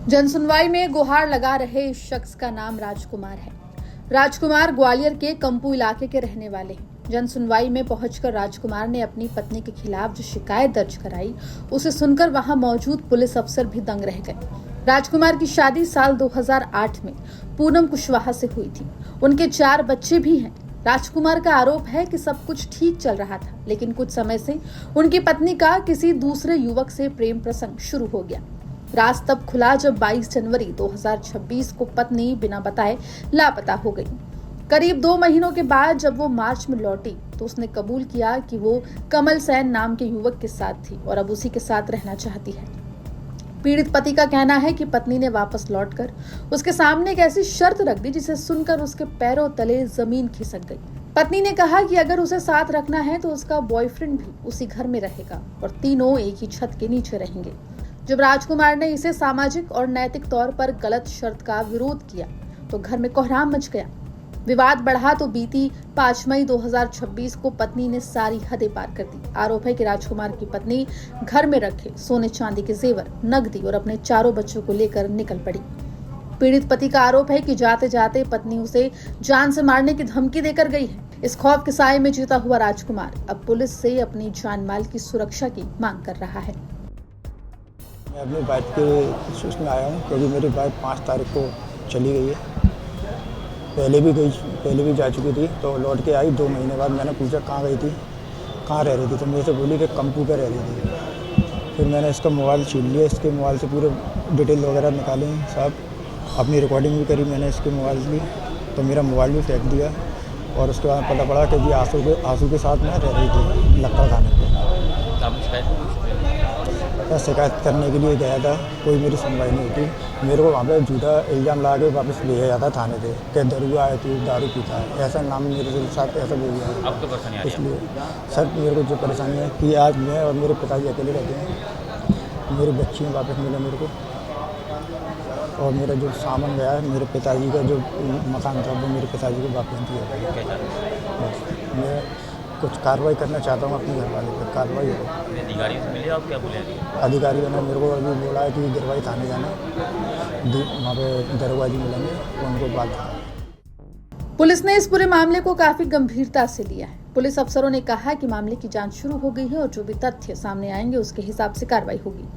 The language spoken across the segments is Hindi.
जनसुनवाई में गुहार लगा रहे इस शख्स का नाम राजकुमार है। राजकुमार ग्वालियर के कंपू इलाके के रहने वाले हैं। जनसुनवाई में पहुंचकर राजकुमार ने अपनी पत्नी के खिलाफ जो शिकायत दर्ज कराई, उसे सुनकर वहां मौजूद पुलिस अफसर भी दंग रह गए। राजकुमार की शादी साल 2008 में पूनम कुशवाहा से हुई थी। उनके 4 बच्चे भी हैं। राजकुमार का आरोप है कि सब कुछ ठीक चल रहा था, लेकिन कुछ समय से उनकी पत्नी का किसी दूसरे युवक से प्रेम प्रसंग शुरू हो गया। राज तब खुला जब 22 जनवरी 2026 को पत्नी बिना बताए लापता हो गई। करीब 2 महीनों के बाद जब वो मार्च में लौटी तो उसने कबूल किया कि वो कमल सैन नाम के युवक के साथ थी और अब उसी के साथ रहना चाहती है। पीड़ित पति का कहना है कि पत्नी ने वापस लौटकर उसके सामने एक ऐसी शर्त रख दी जिसे सुनकर उसके पैरों तले जमीन खिसक गई। पत्नी ने कहा कि अगर उसे साथ रखना है तो उसका बॉयफ्रेंड भी उसी घर में रहेगा और तीनों एक ही छत के नीचे रहेंगे। जब राजकुमार ने इसे सामाजिक और नैतिक तौर पर गलत शर्त का विरोध किया तो घर में कोहराम मच गया। विवाद बढ़ा तो बीती 5 मई 2026 को पत्नी ने सारी हदें पार कर दी। आरोप है कि राजकुमार की पत्नी घर में रखे सोने चांदी के जेवर, नकदी और अपने 4 बच्चों को लेकर निकल पड़ी। पीड़ित पति का आरोप है कि जाते जाते पत्नी उसे जान से मारने की धमकी देकर गई है। इस खौफ के साए में जीता हुआ राजकुमार अब पुलिस से अपनी जान माल की सुरक्षा की मांग कर रहा है। मैं अपनी वाइफ के सूचना आया हूँ क्योंकि मेरी वाइफ 5 तारीख को चली गई है। पहले भी जा चुकी थी, तो लौट के आई 2 महीने बाद। मैंने पूछा कहाँ गई थी, कहाँ रह रही थी, तो मेरे से बोली कि कंपू पे रह रही थी। फिर मैंने इसका मोबाइल छीन लिया, इसके मोबाइल से पूरे डिटेल वगैरह निकाले सब, अपनी रिकॉर्डिंग भी करी मैंने इसके मोबाइल की, तो मेरा मोबाइल भी फेंक दिया। और उसके बाद पता पड़ा कि जी आंसू के साथ में रह रही थी लक्कड़ खाने पर। शिकायत करने के लिए गया था, कोई मेरी सुनवाई नहीं होती। मेरे को वहाँ पे झूठा इल्ज़ाम लगा के वापस ले जाता थाने पे कि दरुआ है, तू दारू पीता है, ऐसा नाम मेरे साथ ऐसा बोल गया। अब तो परेशानी आ रही है। इसलिए सर मेरे को जो परेशानी है कि आज मैं और मेरे पिताजी अकेले रहते हैं। मेरी बच्चियाँ वापस मिले मेरे को, और मेरा जो सामान गया है, मेरे पिताजी का जो मकान था वो मेरे पिताजी को वापस दिया। मैं कुछ कार्रवाई करना चाहता हूँ अपने घर वाले पर, कार्रवाई हो। अधिकारी से मिले आप क्या बोले? अधिकारियों ने मेरे को अभी बोला है कि गिरवाई थाने जाना, वहाँ पे दरोगा जी मिलेंगे, उनको बात। पुलिस ने इस पूरे मामले को काफी गंभीरता से लिया है। पुलिस अफसरों ने कहा कि मामले की जांच शुरू हो गई है और जो भी तथ्य सामने आएंगे उसके हिसाब से कार्रवाई होगी।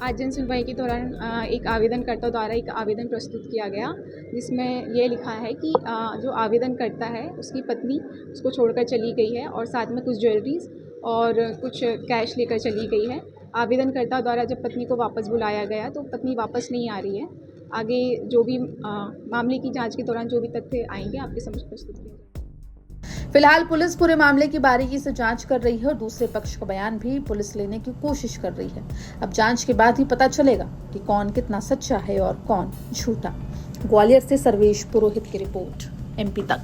आज जनसुनवाई के दौरान एक आवेदनकर्ता द्वारा एक आवेदन प्रस्तुत किया गया, जिसमें ये लिखा है कि जो आवेदन करता है उसकी पत्नी उसको छोड़कर चली गई है और साथ में कुछ ज्वेलरीज और कुछ कैश लेकर चली गई है। आवेदनकर्ता द्वारा जब पत्नी को वापस बुलाया गया तो पत्नी वापस नहीं आ रही है। आगे जो भी मामले की जांच के दौरान जो भी तथ्य आएंगे आपके समक्ष प्रस्तुत किया जाएगा। फिलहाल पुलिस पूरे मामले की बारीकी से जांच कर रही है और दूसरे पक्ष का बयान भी पुलिस लेने की कोशिश कर रही है। अब जांच के बाद ही पता चलेगा कि कौन कितना सच्चा है और कौन झूठा। ग्वालियर से सर्वेश पुरोहित की रिपोर्ट, MP तक।